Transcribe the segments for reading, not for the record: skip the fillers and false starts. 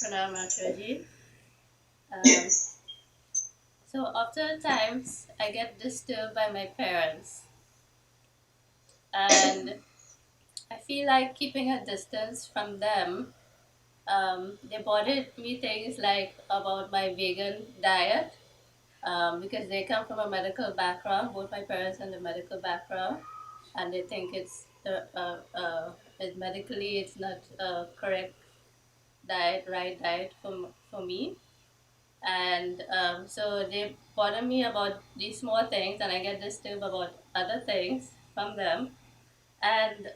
Pranam Acharya. So often times I get disturbed by my parents, and I feel like keeping a distance from them. They bothered me things like about my vegan diet, because they come from a medical background. Both my parents and a medical background, and they think medically it's not a correct diet, right diet for me. And so they bother me about these small things, and I get disturbed about other things from them. And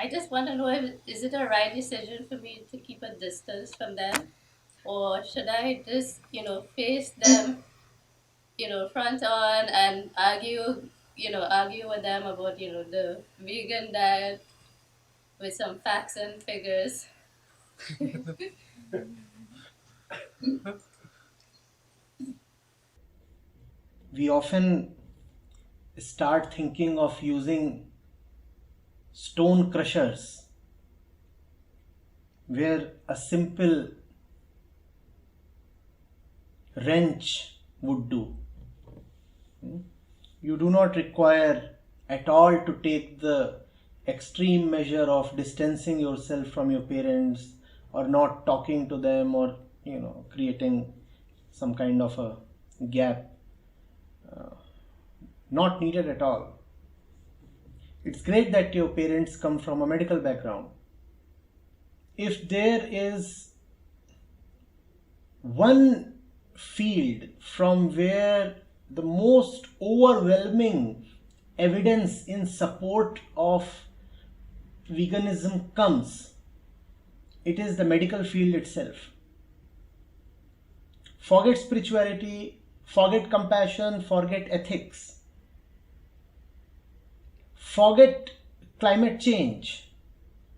I just want to know, if is it a right decision for me to keep a distance from them, or should I just face them, front on, and argue with them about the vegan diet with some facts and figures. We often start thinking of using stone crushers where a simple wrench would do. You do not require at all to take the extreme measure of distancing yourself from your parents or not talking to them, or creating some kind of a gap. Not needed at all. It's great that your parents come from a medical background. If there is one field from where the most overwhelming evidence in support of veganism comes, it is the medical field itself. Forget spirituality, forget compassion, forget ethics, forget climate change,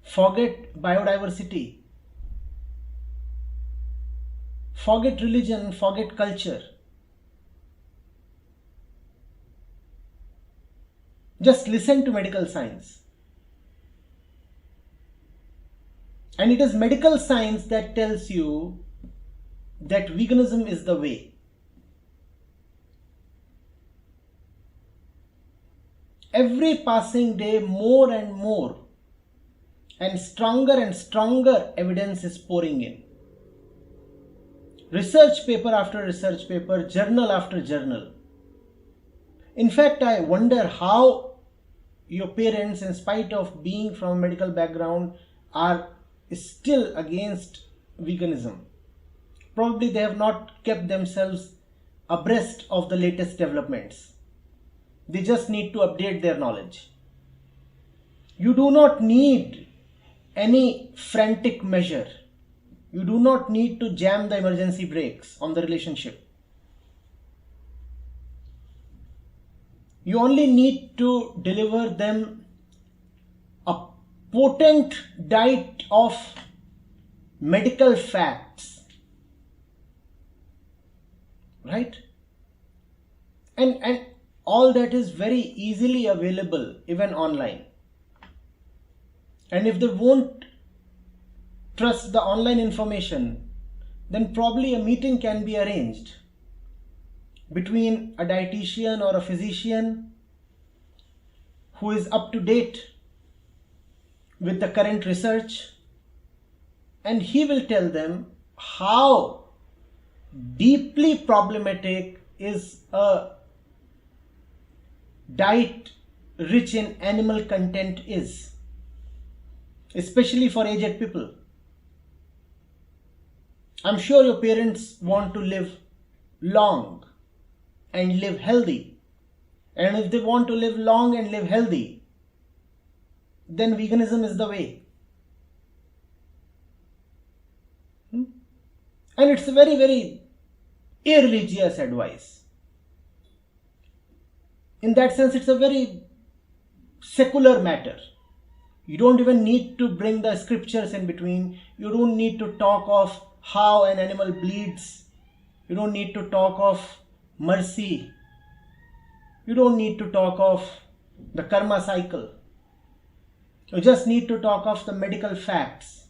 forget biodiversity, forget religion, forget culture. Just listen to medical science. And it is medical science that tells you that veganism is the way. Every passing day, more and more and stronger evidence is pouring in. Research paper after research paper, journal after journal. In fact, I wonder how your parents, in spite of being from a medical background, are still against veganism. Probably they have not kept themselves abreast of the latest developments. They just need to update their knowledge. You do not need any frantic measure. You do not need to jam the emergency brakes on the relationship. You only need to deliver them a potent diet of medical facts, right? And all that is very easily available even online. And if they won't trust the online information, then probably a meeting can be arranged between a dietitian or a physician who is up to date with the current research, and he will tell them how deeply problematic is a diet rich in animal content is, especially for aged people. I'm sure your parents want to live long and live healthy. And if they want to live long and live healthy, then veganism is the way. And it's a very, very irreligious advice. In that sense, it's a very secular matter. You don't even need to bring the scriptures in between. You don't need to talk of how an animal bleeds. You don't need to talk of mercy. You don't need to talk of the karma cycle. You just need to talk of the medical facts.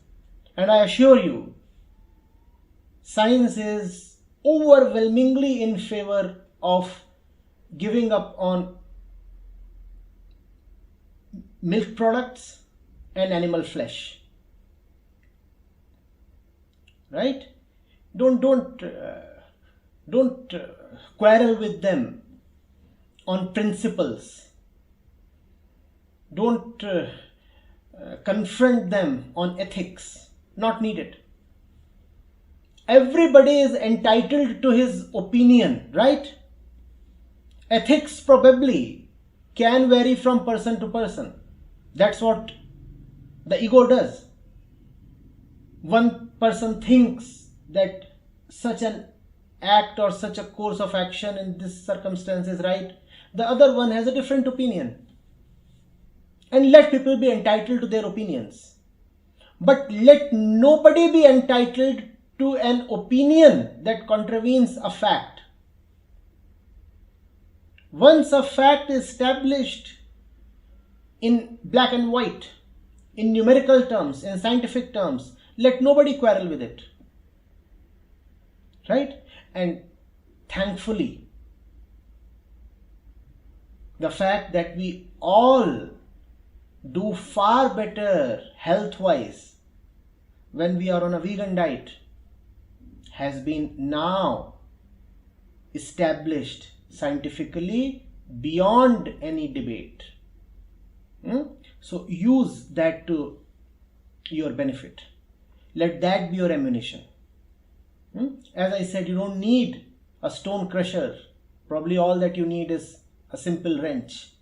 And I assure you, science is overwhelmingly in favor of giving up on milk products and animal flesh. Right? Don't quarrel with them on principles. Don't confront them on ethics. Not needed. Everybody is entitled to his opinion, right? Ethics probably can vary from person to person. That's what the ego does. One person thinks that such an act or such a course of action in this circumstance is right. The other one has a different opinion. And let people be entitled to their opinions. But let nobody be entitled to an opinion that contravenes a fact. Once a fact is established in black and white, in numerical terms, in scientific terms, let nobody quarrel with it. Right? And thankfully, the fact that we all do far better health-wise when we are on a vegan diet has been now established scientifically beyond any debate. So use that to your benefit. Let that be your ammunition. As I said, you don't need a stone crusher. Probably all that you need is a simple wrench.